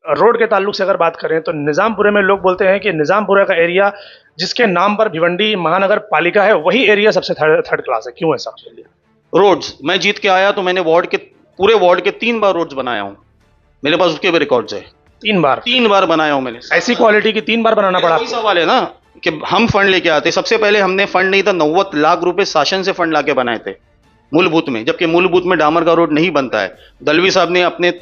Road के ताल्लुक से अगर बात करें तो निज़ामपुरे में लोग बोलते हैं कि निज़ामपुरे का एरिया जिसके नाम पर भिवंडी महानगर पालिका है वही एरिया सबसे थर्ड थर्ड क्लास है, क्यों ऐसा? रोड्स मैं जीत के आया तो मैंने वार्ड के पूरे वार्ड के 3 बार रोड्स बनाया हूँ। मेरे पास उसके भी रिकॉर्ड्स है। 3 बार? 3 बार बनाया हूँ मैंने। ऐसी क्वालिटी की 3 बार बनाना पड़ा वही सवाल है ना कि हम फंड लेके आते। सबसे पहले हमने फंड नहीं था, 90 लाख रुपए शासन से फंड लाके बनाए थे मूलभूत में, जबकि मूलभूत में डामर का रोड नहीं बनता है। दलवी साहब ने अपने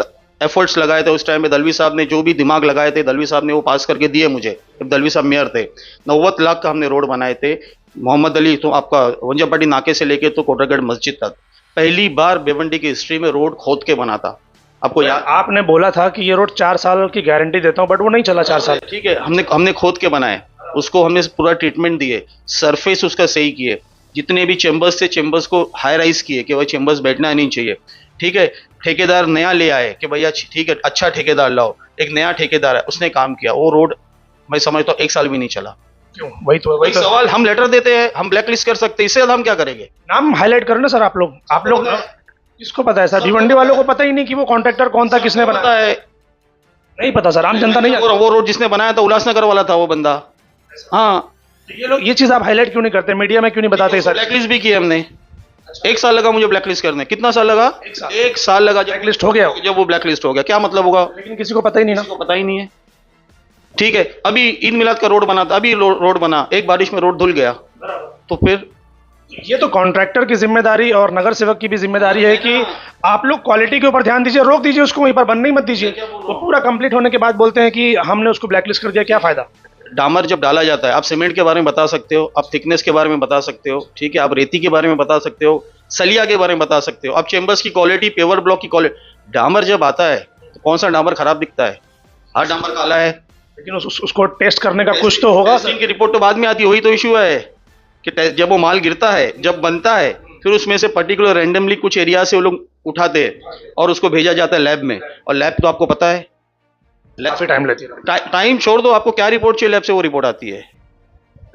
एफर्ट्स लगाए थे उस टाइम में, दलवी साहब ने जो भी दिमाग लगाए थे दलवी साहब ने वो पास करके दिए मुझे जब दलवी साहब मेयर थे। 90 लाख का हमने रोड बनाए थे। मोहम्मद अली तो आपका वंजापट्टी नाके से लेके तो कोटरगढ़ मस्जिद तक पहली बार भिवंडी की हिस्ट्री में रोड खोद के बना था। आपको याद? आपने बोला था कि ये रोड 4 साल की गारंटी देता हूँ, बट वो नहीं चला 4 साल। ठीक है, हमने खोद के बनाए, उसको हमने पूरा ट्रीटमेंट दिए, सरफेस उसका सही किए, जितने भी चेंबर्स थे चेंबर्स को हाई राइज किए कि भाई चेंबर्स बैठना नहीं चाहिए। ठीक है, ठेकेदार नया ले आए कि भैया ठीक है अच्छा ठेकेदार लाओ, एक नया ठेकेदार है उसने काम किया। वो रोड मैं समझता हूँ 1 साल भी नहीं चला। क्यों? वही तो सवाल। हम लेटर देते हैं, हम ब्लैक लिस्ट कर सकते हैं, इससे ज्यादा हम क्या करेंगे? नाम हाईलाइट करो ना सर। आप लोग किसको पता है सर? भिवंडी वालों को पता ही नहीं कि वो कॉन्ट्रैक्टर कौन था, किसने पता बनाया है? नहीं पता सर, आम जनता नहीं जानती। वो रोड जिसने बनाया था उल्लासनगर वाला था वो बंदा। हाँ, ये लोग ये चीज आप हाईलाइट क्यों नहीं करते, मीडिया में क्यों नहीं बताते सर? ब्लैकलिस्ट भी किया हमने। 1 साल लगा मुझे ब्लैकलिस्ट करने। कितना साल लगा? 1 साल लगा। ब्लैकलिस्ट हो गया? जब वो ब्लैकलिस्ट हो गया क्या मतलब होगा? लेकिन किसी को पता ही नहीं ना। किसी को पता ही नहीं है। ठीक है, अभी ईद मिलाद का रोड बना था, अभी रोड बना, एक बारिश में रोड धुल गया, तो फिर ये तो कॉन्ट्रैक्टर की जिम्मेदारी और नगर सेवक की भी जिम्मेदारी है कि आप लोग क्वालिटी के ऊपर ध्यान दीजिए, रोक दीजिए उसको, वहीं पर बनने ही मत दीजिए। तो पूरा कंप्लीट होने के बाद बोलते हैं कि हमने उसको ब्लैकलिस्ट कर दिया, क्या फायदा? डामर जब डाला जाता है, आप सीमेंट के बारे में बता सकते हो, आप थिकनेस के बारे में बता सकते हो, ठीक है, आप रेती के बारे में बता सकते हो, सलिया के बारे में बता सकते हो, आप चेंबर्स की क्वालिटी, पेवर ब्लॉक की क्वालिटी। डामर जब आता है तो कौन सा डामर खराब दिखता है? हर डामर काला है। लेकिन उसको टेस्ट करने का कुछ तो होगा। टेस्टिंग की रिपोर्ट तो बाद में आती है, वही तो इशू है कि जब वो माल गिरता है, जब बनता है, फिर उसमें से पर्टिकुलर रैंडमली कुछ एरिया से वो लोग उठाते हैं और उसको भेजा जाता है लैब में। और लैब तो आपको पता है काफी टाइम लेती है। टाइम छोड़ दो, आपको क्या रिपोर्ट चाहिए लैब से वो रिपोर्ट आती है।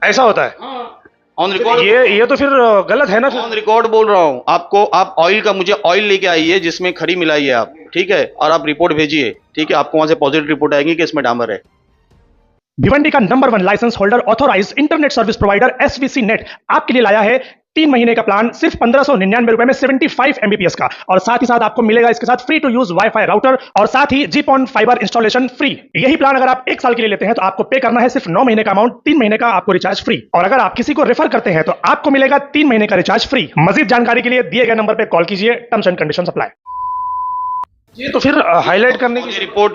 ऐसा होता है? On record. ये तो फिर गलत है ना। ऑन रिकॉर्ड बोल रहा हूँ आपको। आप ऑयल का, मुझे ऑयल लेके आइए जिसमें खड़ी मिलाइए आप, ठीक है, और आप रिपोर्ट भेजिए, ठीक है, आपको वहां से पॉजिटिव रिपोर्ट आएगी कि इसमें डामर है। भिवंडी का number 1 license holder authorise internet service provider SVC net आपके लिए लाया है 3 महीने का प्लान सिर्फ 1599 रुपए में 75 एमबीपीएस का, और साथ ही साथ आपको मिलेगा इसके साथ free to use wifi router और साथ ही जीपॉन फाइबर इंस्टॉलेशन फ्री। यही प्लान अगर आप 1 साल के लिए लेते हैं तो आपको पे करना है सिर्फ 9 महीने का अमाउंट, 3 महीने का आपको रिचार्ज फ्री, और अगर आप किसी को रेफर करते हैं तो आपको मिलेगा 3 महीने का रिचार्ज फ्री। मजीद जानकारी के लिए दिए गए नंबर पर कॉल कीजिए, टर्म्स एंड कंडीशन अप्लाई। ये तो फिर हाईलाइट करने की रिपोर्ट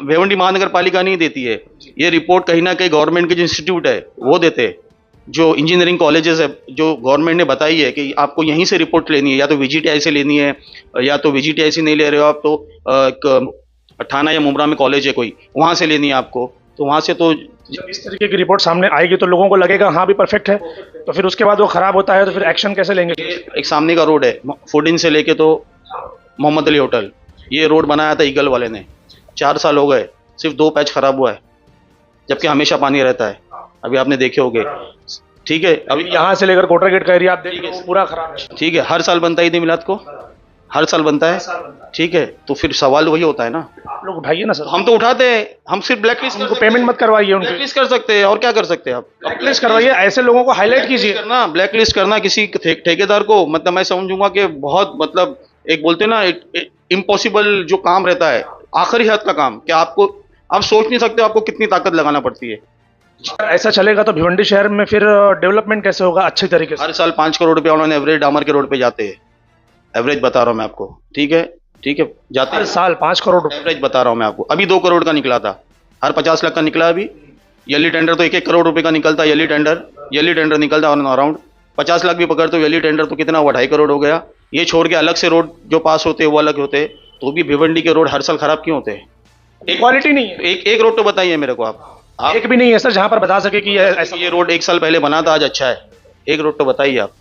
भिवंडी महानगर पालिका नहीं देती है, ये रिपोर्ट कहीं ना कहीं गवर्नमेंट के जो इंस्टीट्यूट है वो देते हैं, जो इंजीनियरिंग कॉलेजेस है, जो गवर्नमेंट ने बताई है कि आपको यहीं से रिपोर्ट लेनी है, या तो वीजीटीआई से लेनी है, या तो वीजीटीआई से नहीं ले रहे हो आप तो ठाना या मुमरा में कॉलेज है कोई, वहां से लेनी है आपको, तो वहां से तो जब इस तरीके की रिपोर्ट सामने आएगी तो लोगों को लगेगा हाँ भी परफेक्ट है, तो फिर उसके बाद वो खराब होता है तो फिर एक्शन कैसे लेंगे? एक सामने का रोड है फूडिन से लेके तो मोहम्मद अली होटल, ये रोड बनाया था ईगल वाले ने, 4 साल हो गए, सिर्फ 2 पैच खराब हुआ है, जबकि हमेशा पानी रहता है। अभी आपने देखे होंगे, ठीक है। अभी यहाँ से लेकर कोटरा गेट का एरिया आप देखिए पूरा खराब है। ठीक है, हर साल बनता है ईद मिलाद को, हर साल बनता है, ठीक है, तो फिर सवाल वही होता है ना, आप लोग उठाइए ना सर। हम तो उठाते हैं, हम सिर्फ ब्लैकलिस्ट उनको पेमेंट मत करवाइए, उनको ब्लैकलिस्ट कर सकते हैं, और क्या कर सकते हैं आप? ब्लैकलिस्ट करवाइए, ऐसे लोगों को हाईलाइट कीजिए करना, ब्लैकलिस्ट करना किसी ठेकेदार को, मतलब मैं समझूंगा कि बहुत, मतलब एक बोलते हैं ना इम्पॉसिबल जो काम रहता है, आखिरी हद का काम, कि आपको आप सोच नहीं सकते आपको कितनी ताकत लगाना पड़ती है। ऐसा चलेगा तो भिवंडी शहर में फिर डेवलपमेंट कैसे होगा अच्छे तरीके से? हर साल 5 करोड़ रुपया उन्होंने एवरेज डामर के रोड पे जाते हैं, एवरेज बता रहा हूँ मैं आपको, ठीक है, ठीक है, जाते हर साल 5 करोड़ रुपए एवरेज बता रहा हूँ मैं आपको। अभी 2 करोड़ का निकला था, हर 50 लाख का निकला। अभी येली टेंडर तो 1-1 करोड़ रुपए का निकलता, येली टेंडर निकलता ऑन अराउंड 50 लाख भी पकड़ते हो येली टेंडर तो कितना हुआ, 2.5 करोड़ हो गया। ये छोड़ के अलग से रोड जो पास होते हैं वो अलग होते हैं, तो भी भिवंडी के रोड हर साल खराब क्यों होते हैं? क्वालिटी नहीं है। एक रोड तो बताइए मेरे को आप एक भी नहीं है सर जहां पर बता सके कि ऐसा ये रोड 1 साल पहले बना था आज अच्छा है, एक रोड तो बताइए आप।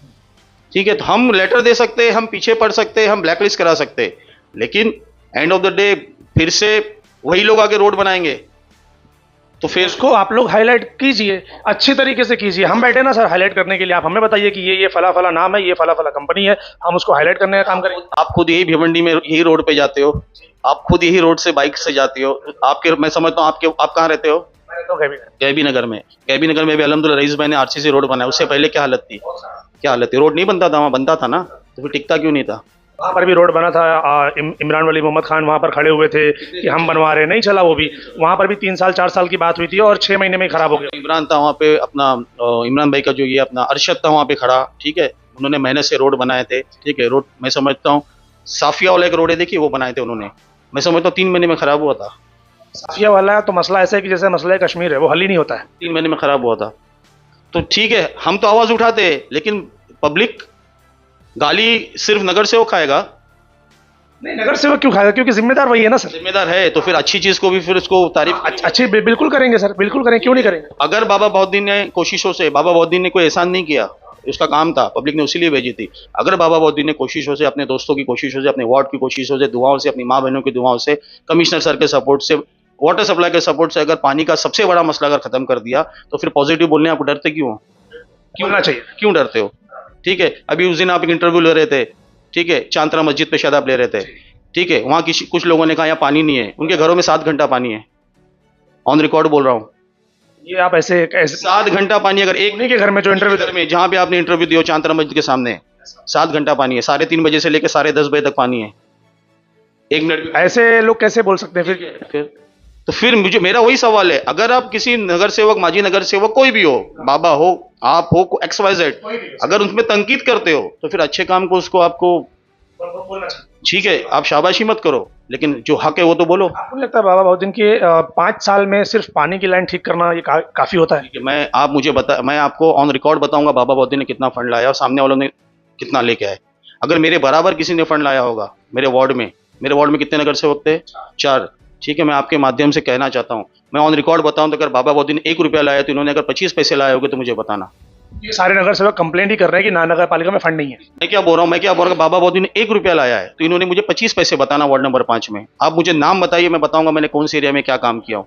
ठीक है, तो हम लेटर दे सकते हैं, हम पीछे पड़ सकते हैं, हम ब्लैकलिस्ट करा सकते हैं, लेकिन एंड ऑफ द डे फिर से वही लोग आगे रोड बनाएंगे। तो फिर इसको आप लोग हाईलाइट कीजिए, अच्छी तरीके से कीजिए। हम बैठे ना सर हाईलाइट करने के लिए, आप हमें बताइए कि ये फला फला नाम है, ये फला फला कंपनी है, हम उसको हाईलाइट करने का काम करेंगे। आप खुद यही भिवंडी में यही रोड पे जाते हो, आप खुद यही रोड से बाइक से जाते हो। आपके मैं समझता हूँ आप कहाँ रहते हो? तो गैबी नगर में। गैबी नगर में भी अल्हम्दुलिल्लाह रईस भाई ने आरसीसी रोड बनाया। उससे पहले क्या हालत थी? क्या हालत थी? रोड नहीं बनता था, वहाँ बनता था ना, तो फिर टिकता क्यों नहीं था? वहाँ पर भी रोड बना था, इमरान वली मोहम्मद खान वहाँ पर खड़े हुए थे कि हम बनवा रहे हैं, नहीं चला वो भी। वहाँ पर भी 3 साल 4 साल की बात हुई थी और 6 महीने में ही खराब हो गया। इमरान था वहाँ पे अपना, इमरान भाई का जो ये अपना अरशद था वहाँ पे खड़ा, ठीक है, उन्होंने मेहनत से रोड बनाए थे, ठीक है। रोड मैं समझता हूँ साफिया वाला एक रोड है, देखिए वो बनाए थे उन्होंने, मैं समझता हूँ 3 महीने में खराब हुआ था। साफिया वाला तो मसला ऐसा है कि जैसे मसला कश्मीर है, वो हल ही नहीं होता है। 3 महीने में खराब हुआ था। तो ठीक है, हम तो आवाज उठाते हैं, लेकिन पब्लिक गाली सिर्फ नगर सेवक खाएगा। नहीं, नगर सेवक क्यों खाएगा? क्योंकि जिम्मेदार वही है ना सर। जिम्मेदार है तो फिर अच्छी चीज को भी फिर उसको तारीफ। अच्छी बिल्कुल करेंगे सर, बिल्कुल करेंगे, क्यों नहीं करेंगे। अगर बाबा बहाउद्दीन ने कोशिशों से, बाबा बहाउद्दीन ने कोई एहसान नहीं किया, उसका काम था, पब्लिक ने उसी लिए भेजी थी। अगर बाबा बहाउद्दीन ने कोशिशों से, अपने दोस्तों की कोशिशों से, अपने वार्ड की कोशिशों से, दुआओं से, अपनी माँ बहनों की दुआओं से, कमिश्नर सर के सपोर्ट से, वाटर सप्लाई के सपोर्ट से अगर पानी का सबसे बड़ा मसला अगर खत्म कर दिया, तो फिर पॉजिटिव बोलने आपको डरते क्यों हो? होना चाहिए। क्यों डरते हो? ठीक है, अभी उस दिन आप एक इंटरव्यू ले रहे थे, ठीक है, चांतरा मस्जिद पे शायद आप ले रहे थे, ठीक है, वहां कुछ लोगों ने कहा यहाँ पानी नहीं है, उनके घरों में 7 घंटा पानी है, ऑन रिकॉर्ड बोल रहा हूँ। ये आप ऐसे 7 घंटा पानी, अगर एक उन्हीं के घर में जो इंटरव्यू घर में जहां पे आपने इंटरव्यू दिया चांतरा मस्जिद के सामने, 7 घंटा पानी है, 3:30 बजे से लेकर 10:30 बजे तक पानी है। 1 मिनट ऐसे लोग कैसे बोल सकते हैं फिर? तो फिर मुझे, मेरा वही सवाल है, अगर आप किसी नगर सेवक, माजी नगर सेवक, कोई भी हो, बाबा हो, आप हो, XYZ, अगर उसमें तनकीद करते हो तो फिर अच्छे काम को उसको आपको, ठीक है, आप शाबाशी मत करो, लेकिन जो हक है वो तो बोलो। आपको लगता है बाबा बहाउद्दीन के 5 साल में सिर्फ पानी की लाइन ठीक करना ये काफी होता है? मैं आपको ऑन रिकॉर्ड बताऊंगा बाबा बहाउद्दीन ने कितना फंड लाया और सामने वालों ने कितना लेके आए। अगर मेरे बराबर किसी ने फंड लाया होगा मेरे वार्ड में कितने नगर सेवक थे? 4, ठीक है। मैं आपके माध्यम से कहना चाहता हूं, मैं ऑन रिकॉर्ड बताऊं तो अगर बाबा बहाउद्दीन ने 1 रुपया लाया तो इन्होंने अगर 25 पैसे लाए होंगे तो मुझे बताना। ये सारे नगर सेवक कंप्लेंट ही कर रहे हैं कि नगर पालिका में फंड नहीं है। मैं क्या बोल रहा हूँ, बाबा बहाउद्दीन ने 1 रुपया लाया है तो इन्होंने मुझे 25 पैसे बताना वार्ड नंबर 5 में। आप मुझे नाम बताइए, मैं बताऊंगा मैंने कौन से एरिया में क्या काम किया हूँ।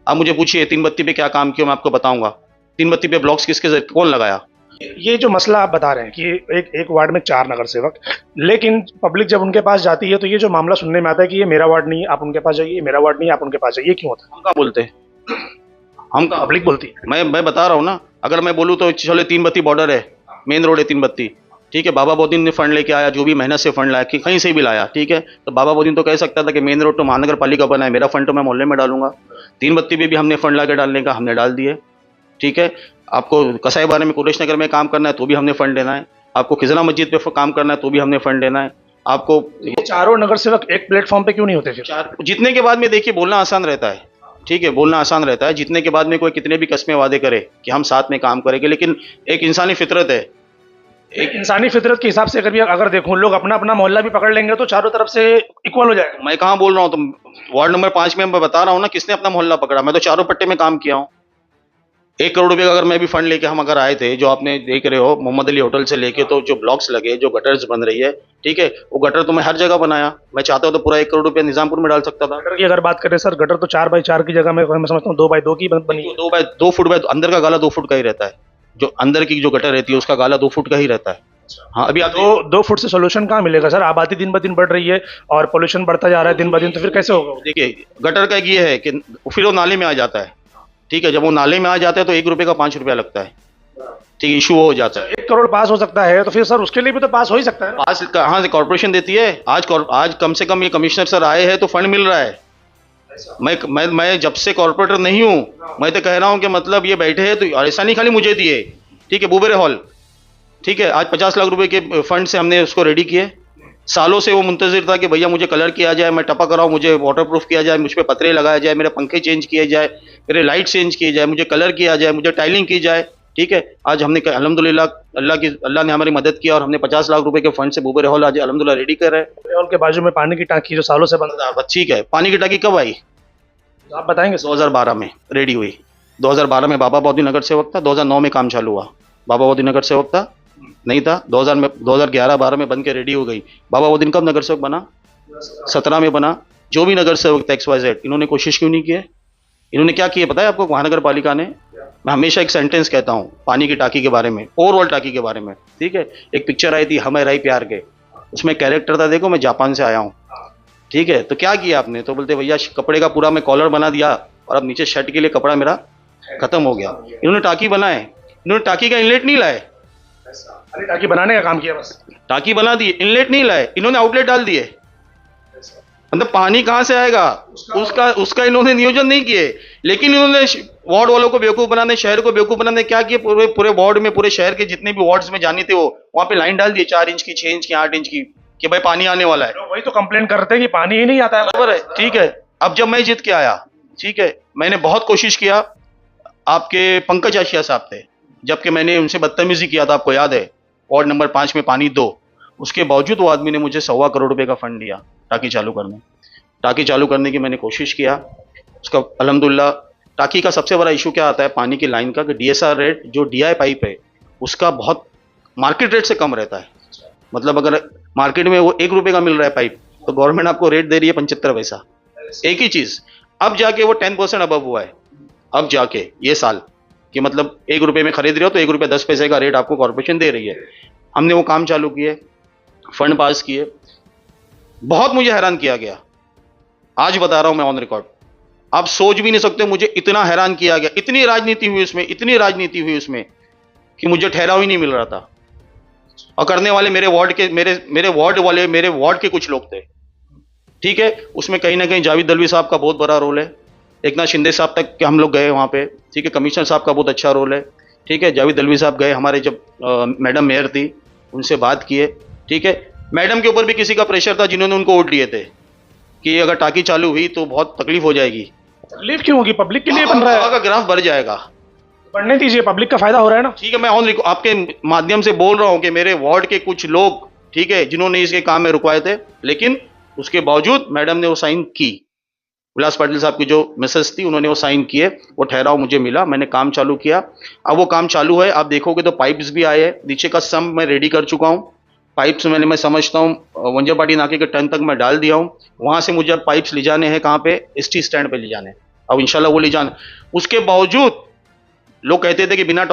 आप मुझे पूछिए 3 बत्ती पे क्या काम किया, मैं आपको बताऊंगा। 3 बत्ती पे ब्लॉक्स कौन लगाया। ये जो मसला आप बता रहे हैं कि एक वार्ड में 4 नगर सेवक, लेकिन पब्लिक जब उनके पास जाती है तो ये जो मामला सुनने में आता है कि ये मेरा वार्ड नहीं है, आप उनके पास जाइए, मेरा वार्ड नहीं है, आप उनके पास जाइए, क्यों होता है? हम कहाँ बोलते हैं? हम कहाँ? पब्लिक बोलती है। मैं बता रहा हूँ ना, अगर मैं बोलूँ तो चलो 3 बत्ती बॉर्डर है, मेन रोड है 3 बत्ती, ठीक है, बाबा बहाउद्दीन ने फंड लेके आया, जो भी मेहनत से फंड लाया, कि कहीं से भी लाया, ठीक है, तो बाबा बहाउद्दीन तो कह सकता था कि मेन रोड तो महानगर पालिका बना है, मेरा फंड तो मैं मोहल्ले में डालूंगा। 3 बत्ती पे भी हमने फंड ला के डालने का, हमने डाल दिए, ठीक है। आपको कसाई बारे में कुरेश नगर में काम करना है तो भी हमने फंड देना है, आपको खिजरा मस्जिद पे काम करना है तो भी हमने फंड देना है। आपको ये चारों नगर सेवक एक प्लेटफॉर्म पे क्यों नहीं होते फिर? जीतने के बाद में देखिए बोलना आसान रहता है, ठीक है, बोलना आसान रहता है। जीतने के बाद में कोई कितने भी कस्में वादे करे कि हम साथ में काम करेंगे, लेकिन एक इंसानी फितरत है, एक इंसानी फितरत के हिसाब से अगर देखूं, लोग अपना अपना मोहल्ला भी पकड़ लेंगे तो चारों तरफ से इक्वल हो जाएगा। मैं कहाँ बोल रहा हूँ, तो वार्ड नंबर 5 में मैं बता रहा हूँ ना, किसने अपना मोहल्ला पकड़ा, मैं तो चारों पट्टे में काम किया हूँ। 1 करोड़ रुपए का अगर मैं भी फंड लेके हम अगर आए थे, जो आपने देख रहे हो मोहम्मद अली होटल से लेके, तो जो ब्लॉक्स लगे, जो गटर्स बन रही है, ठीक है, वो गटर तो मैं हर जगह बनाया। मैं चाहता हूँ तो पूरा 1 करोड़ रुपया निजामपुर में डाल सकता था। गटर की अगर बात करें सर, गटर तो 4x4 की जगह में मैं समझता हूँ 2x2 की बनी है। 2 फुट बाय, अंदर का गाला 2 फुट का ही रहता है, जो अंदर की जो गटर रहती है उसका गाला 2 फुट का ही रहता है। हाँ, अभी आप 2 फुट से सोल्यूशन कहाँ मिलेगा सर? आबादी दिन ब दिन बढ़ रही है और पोल्यूशन बढ़ता जा रहा है दिन ब दिन, तो फिर कैसे होगा? देखिए, गटर का ये है कि फिर वो नाले में आ जाता है, ठीक है, जब वो नाले में आ जाता है तो 1 रुपए का 5 रुपया लगता है, ठीक है, इशू हो जाता है। 1 करोड़ पास हो सकता है तो फिर सर उसके लिए भी तो पास हो ही सकता है। पास कहाँ से कॉर्पोरेशन देती है? आज कम से कम ये कमिश्नर सर आए हैं तो फंड मिल रहा है। मैं जब से कॉर्पोरेटर नहीं हूँ, मैं तो कह रहा हूँ कि मतलब ये बैठे हैं तो ऐसा नहीं खाली मुझे दिए, ठीक है, बुबेरे हॉल, ठीक है, आज 50 लाख रुपए के फंड से हमने उसको रेडी किए। सालों से वो मुंतजिर था कि भैया मुझे कलर किया जाए, मैं टपक रहा हूँ, मुझे वाटर प्रूफ किया जाए, मुझ पे पतरे लगाया जाए, मेरे पंखे चेंज किए जाए, मेरे लाइट चेंज किए जाए, मुझे कलर किया जाए, मुझे टाइलिंग की जाए, ठीक है। आज हमने अल्हम्दुलिल्लाह अल्लाह ने हमारी मदद किया और हमने 50 लाख रुपए के फंड से बुबेरे हॉल आज अल्हम्दुलिल्लाह रेडी कर रहे हैं। हॉल के बाजू में पानी की टांकी जो सालों से बंद है, ठीक है, पानी की टांकी कब आई? आप बताएंगे? 2012 में रेडी हुई। 2012 में बाबा बहाउद्दीन नगर सेवक था, 2009 में काम चालू हुआ। बाबा बहाउद्दीन नगर सेवक था नहीं था, 2011-12 में बन के रेडी हो गई। बाबा बहाउद्दीन कब नगर सेवक बना? 17 में बना। जो भी नगर सेवक था XYZ, इन्होंने कोशिश क्यों नहीं की है? इन्होंने क्या किया पता है आपको महानगर पालिका ने? मैं हमेशा एक सेंटेंस कहता हूँ पानी की टाकी के बारे में, ओवरऑल टाकी के बारे में, ठीक है। एक पिक्चर आई थी हमें राई प्यार के, उसमें कैरेक्टर था, देखो मैं जापान से आया हूँ, ठीक है। तो क्या किया आपने? तो बोलते भैया कपड़े का पूरा मैं कॉलर बना दिया और अब नीचे शर्ट के लिए कपड़ा मेरा खत्म हो गया। इन्होंने टाकी बनाए, इन्होंने टाकी का इनलेट नहीं लाए, अरे टाकी बनाने का काम किया बस। टाकी बना दी, इनलेट नहीं लाए, इन्होंने आउटलेट डाल दिए। मतलब पानी कहाँ से आएगा उसका इन्होंने नियोजन नहीं किए। लेकिन इन्होंने वार्ड वालों को बेवकूफ बनाने, शहर को बेवकूफ बनाने क्या किए, पूरे वार्ड में, पूरे शहर के जितने भी वार्ड्स में जानी थे वो वहां पे लाइन डाल दी 4 इंच की, 6 इंच की, 8 इंच की, कि भाई पानी आने वाला है। वही तो कंप्लेन करते हैं कि पानी ही नहीं आता है। बराबर है, ठीक है। अब जब मैं जीत के आया, ठीक है, मैंने बहुत कोशिश किया, आपके पंकज आशिया साहब थे, जबकि मैंने उनसे बदतमीजी किया था, आपको याद है, वार्ड नंबर 5 में पानी दो, उसके बावजूद वो आदमी ने मुझे 1.25 करोड़ रुपए का फंड दिया टाकी चालू करने की मैंने कोशिश किया। उसका अल्हम्दुलिल्लाह। टाकी का सबसे बड़ा इशू क्या आता है पानी की लाइन का, कि डीएसआर रेट जो डीआई पाइप है उसका बहुत मार्केट रेट से कम रहता है। मतलब अगर मार्केट में वो 1 रुपए का मिल रहा है पाइप, तो गवर्नमेंट आपको रेट दे रही है 75 पैसा, एक ही चीज। अब जाके वो 10% अबव हुआ है, अब जाके ये साल, कि मतलब 1 रुपए में खरीद रहे हो तो 1 रुपया 10 पैसे का रेट आपको कॉर्पोरेशन दे रही है। हमने वो काम चालू किए, फंड पास किए, बहुत मुझे हैरान किया गया, आज बता रहा हूं मैं ऑन रिकॉर्ड। आप सोच भी नहीं सकते मुझे इतना हैरान किया गया, इतनी राजनीति हुई उसमें कि मुझे ठहराव ही नहीं मिल रहा था। और करने वाले मेरे वार्ड के कुछ लोग थे, ठीक है। उसमें कहीं ना कहीं जावेद दलवी साहब का बहुत बड़ा रोल है, एकनाथ शिंदे साहब तक के हम लोग गए वहां पे, ठीक है। कमिश्नर साहब का बहुत अच्छा रोल है, ठीक है। जावेद दलवी साहब गए, हमारे जब मैडम मेयर थी उनसे बात किए, ठीक है। मैडम के ऊपर भी किसी का प्रेशर था जिन्होंने उनको वोट दिए थे कि अगर टाकी चालू हुई तो बहुत तकलीफ हो जाएगी। तकलीफ क्यों होगी, पब्लिक के लिए बन रहा है, का ग्राफ बढ़ जाएगा, बढ़ने दीजिए, पब्लिक का फायदा हो रहा है ना। ठीक है। मैं आपके माध्यम से बोल रहा हूं कि मेरे वार्ड के कुछ लोग, ठीक है, जिन्होंने इसके काम में रुकवाए थे, लेकिन उसके बावजूद मैडम ने वो साइन की, विलास पाटिल साहब की जो मिसेस थी उन्होंने वो साइन किए, वो ठहराव मुझे मिला, मैंने काम चालू किया। अब वो काम चालू है, आप देखोगे तो पाइप्स भी आए हैं, नीचे का सम मैं रेडी कर चुका हूँ। पाइप्स मैं समझता हूँ वंजरपाटी नाके के टर्न तक मैं डाल दिया हूँ। वहां से मुझे अब पाइप्स ले जाने हैं, कहाँ पे, एसटी स्टैंड पे ले जाने हैं, अब इंशाल्लाह वो ले जाने। उसके बावजूद लोग कहते थे कि बिना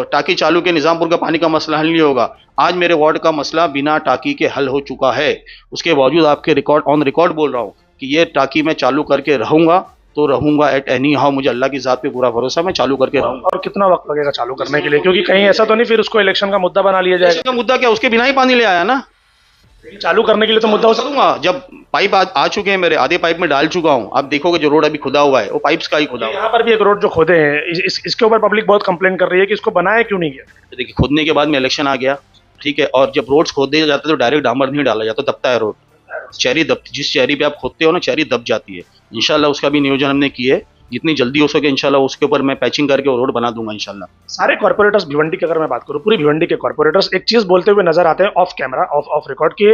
टाकी चालू के निजामपुर का पानी का मसला हल नहीं होगा। आज मेरे वार्ड का मसला बिना टाकी के हल हो चुका है। उसके बावजूद आपके ऑन रिकॉर्ड बोल रहा हूँ कि ये टाकी मैं चालू करके रहूंगा तो रहूंगा एट एनी हाउ, मुझे अल्लाह की जात पे पूरा भरोसा, मैं चालू करके रहूंगा। और कितना वक्त लगेगा चालू करने के लिए, क्योंकि कहीं ऐसा तो नहीं फिर उसको इलेक्शन का मुद्दा बना लिया जाएगा? का मुद्दा क्या, उसके बिना ही पानी ले आया ना, चालू करने के लिए तो मुद्दा हो सकूंगा। जब पाइप आ चुके हैं मेरे, आधे पाइप में डाल चुका हूं, आप देखोगे जो रोड अभी खुदा हुआ है वो पाइप्स का ही खुदा हुआ है। यहाँ पर भी एक रोड जो खोदे हैं, इसके ऊपर पब्लिक बहुत कंप्लेन कर रही है कि इसको बनाया क्यों नहीं गया। देखिए, खोदने के बाद में इलेक्शन आ गया, ठीक है, और जब रोड्स खोदे जाते तो डायरेक्ट डामर नहीं डाला जाता, दबता है रोड, चेरी दब, जिस चेरी पे आप खोदते हो ना चेरी दब जाती है। इंशाल्लाह उसका भी नियोजन हमने किए, जितनी जल्दी हो सके इंशाल्लाह उसके ऊपर मैं पैचिंग करके वो रोड बना दूंगा इंशाल्लाह। सारे कॉर्पोरेटर्स भिवंडी की अगर मैं बात करूं, पूरी भिवंडी के कॉर्पोरेटर्स एक चीज बोलते हुए नजर आते हैं ऑफ कैमरा, ऑफ रिकॉर्ड, कि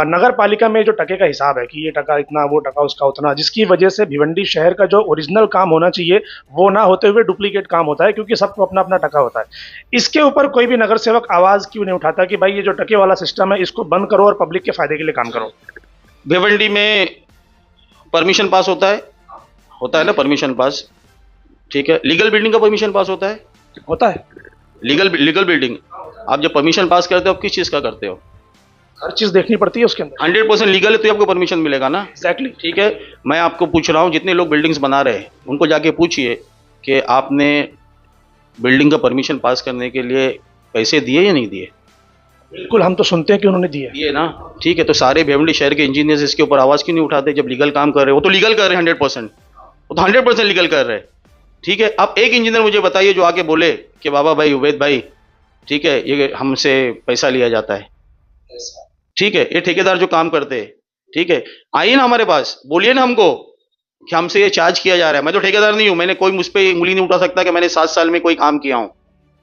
नगर पालिका में जो टके का हिसाब है कि ये टका इतना, वो टका उसका उतना, जिसकी वजह से भिवंडी शहर का जो ओरिजिनल काम होना चाहिए वो ना होते हुए डुप्लीकेट काम होता है, क्योंकि सबको अपना अपना टका होता है। इसके ऊपर कोई भी नगर सेवक आवाज क्यों नहीं उठाता कि भाई ये जो टके वाला सिस्टम है इसको बंद करो और पब्लिक के फायदे के लिए काम करो? भिवंडी में परमिशन पास होता है ना, परमिशन पास, ठीक है। लीगल बिल्डिंग का परमिशन पास होता है लीगल बिल्डिंग। आप जब परमिशन पास करते हो आप किस चीज का करते हो? हर चीज देखनी पड़ती है उसके अंदर। 100% लीगल है तो आपको परमिशन मिलेगा ना। एग्जैक्टली, ठीक है। मैं आपको पूछ रहा हूँ, जितने लोग बिल्डिंग्स बना रहे हैं उनको जाके पूछिए कि आपने बिल्डिंग का परमिशन पास करने के लिए पैसे दिए या नहीं दिए? बिल्कुल, हम तो सुनते हैं कि उन्होंने दिए ना, ठीक है। तो सारे भिवंडी शहर के इंजीनियर्स इसके ऊपर आवाज क्यों नहीं उठाते? जब लीगल काम कर रहे हो, वो तो लीगल कर रहे हैं 100%, वो तो 100% लीगल कर रहे हैं, ठीक है। अब एक इंजीनियर मुझे बताइए जो आके बोले कि बाबा भाई, उवैद भाई, ठीक है, ये हमसे पैसा लिया जाता है, ठीक है, ये ठेकेदार जो काम करते हैं, ठीक है, आइए ना हमारे पास, बोलिए ना हमको कि हमसे ये चार्ज किया जा रहा है। मैं तो ठेकेदार नहीं हूं, मैंने कोई मुझ पर उंगली नहीं उठा सकता कि मैंने 7 साल में कोई काम किया हूं।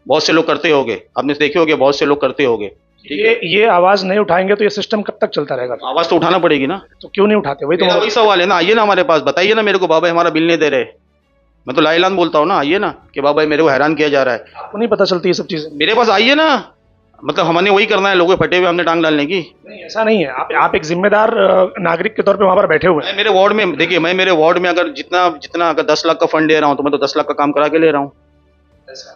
बहुत से लोग करते होंगे, आपने देखे होंगे, बहुत से लोग करते होंगे। ये आवाज नहीं उठाएंगे तो ये सिस्टम कब तक चलता रहेगा? आवाज तो उठाना पड़ेगी ना। तो क्यों नहीं उठाते? वही सवाल है ना। आइए ना हमारे पास, बताइए ना मेरे को, बाबा हमारा बिल नहीं दे रहे। मैं तो लाइलान बोलता हूँ ना, आइए ना कि बाबा मेरे को हैरान किया जा रहा है। आपको नहीं पता चलती ये सब चीजें? मेरे पास आइए ना, मतलब हमने वही करना है, लोगों के फटे हुए हमने टांग डालने की। नहीं, ऐसा नहीं है। आप एक जिम्मेदार नागरिक के तौर पे वहां पर बैठे हुए हैं। मैं मेरे वार्ड में देखिए, मैं मेरे वार्ड में अगर जितना जितना अगर 10 लाख का फंड दे रहा हूँ तो मैं तो 10 लाख का काम करा के ले रहा हूँ।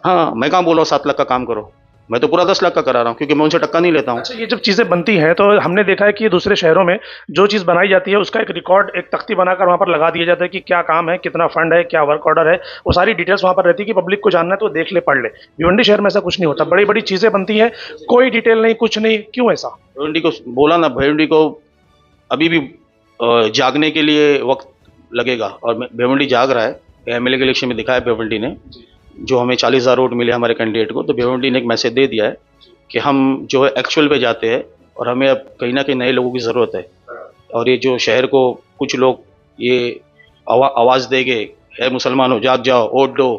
हाँ, मैं कहाँ बोल रहा हूँ 7 लाख का काम करो, मैं तो पूरा 10 लाख का करा रहा हूँ, क्योंकि मैं उनसे टक्का नहीं लेता हूँ। अच्छा, ये जब चीजें बनती हैं तो हमने देखा है कि दूसरे शहरों में जो चीज बनाई जाती है उसका एक रिकॉर्ड, एक तख्ती बनाकर वहां पर लगा दिया जाता है कि क्या काम है, कितना फंड है, क्या वर्क ऑर्डर है। वो सारी डिटेल्स वहां पर रहती है कि पब्लिक को जानना है तो देख ले, पढ़ ले। भिवंडी शहर में ऐसा कुछ नहीं होता। बड़ी बड़ी चीजें बनती हैं, कोई डिटेल नहीं, कुछ नहीं। क्यों ऐसा? भिवंडी को बोला ना, भिवंडी को अभी भी जागने के लिए वक्त लगेगा, और भिवंडी जाग रहा है। एमएलए के इलेक्शन में दिखा है भिवंडी ने, जो हमें 40,000 वोट मिले हमारे कैंडिडेट को, तो भिवंडी ने एक मैसेज दे दिया है कि हम जो है एक्चुअल पे जाते हैं, और हमें अब कहीं ना कहीं नए लोगों की ज़रूरत है। और ये जो शहर को कुछ लोग ये आवाज़ देंगे, है मुसलमानों जाग जाओ वोट दो,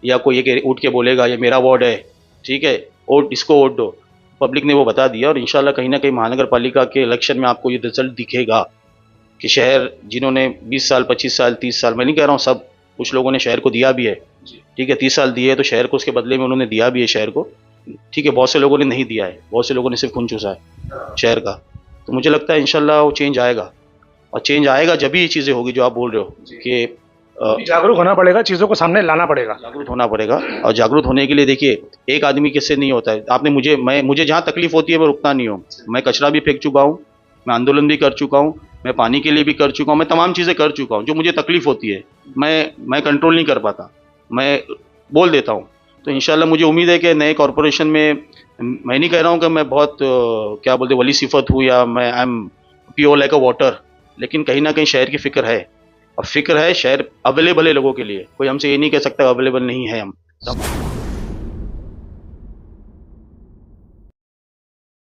या कोई ये उठ के बोलेगा ये मेरा वार्ड है, ठीक है वोट इसको वोट दो। पब्लिक ने वो बता दिया, और इंशाल्लाह कहीं ना कहीं महानगर पालिका के इलेक्शन में आपको ये रिजल्ट दिखेगा कि शहर जिन्होंने 20 साल 25 साल 30 साल, मैं नहीं कह रहा हूँ सब, कुछ लोगों ने शहर को दिया भी है, ठीक है 30 साल दिए तो शहर को उसके बदले में उन्होंने दिया भी है शहर को, ठीक है। बहुत से लोगों ने नहीं दिया है, बहुत से लोगों ने सिर्फ खून चूसा है शहर का। तो मुझे लगता है इंशाल्लाह वो चेंज आएगा, और चेंज आएगा जब भी ये चीज़ें होगी जो आप बोल रहे हो कि जागरूक होना पड़ेगा, चीजों को सामने लाना पड़ेगा। जागरूक होना पड़ेगा। और जागरूक होने के लिए देखिए, एक आदमी किससे नहीं होता है। आपने मुझे जहाँ तकलीफ होती है मैं रुकता नहीं हूँ। मैं कचरा भी फेंक चुका हूँ, मैं आंदोलन भी कर चुका हूँ, मैं पानी के लिए भी कर चुका हूँ, मैं तमाम चीज़ें कर चुका हूँ। जो मुझे तकलीफ होती है मैं कंट्रोल नहीं कर पाता, मैं बोल देता हूँ। तो इंशाल्लाह मुझे उम्मीद है कि नए कॉरपोरेशन में, मैं नहीं कह रहा हूँ कि मैं बहुत क्या बोलते वली सिफत हूँ, या मैं I am pure like a water, लेकिन कहीं ना कहीं शहर की फिक्र है। और फिक्र है शहर अवेलेबल है लोगों के लिए, कोई हमसे ये नहीं कह सकता अवेलेबल नहीं है हम।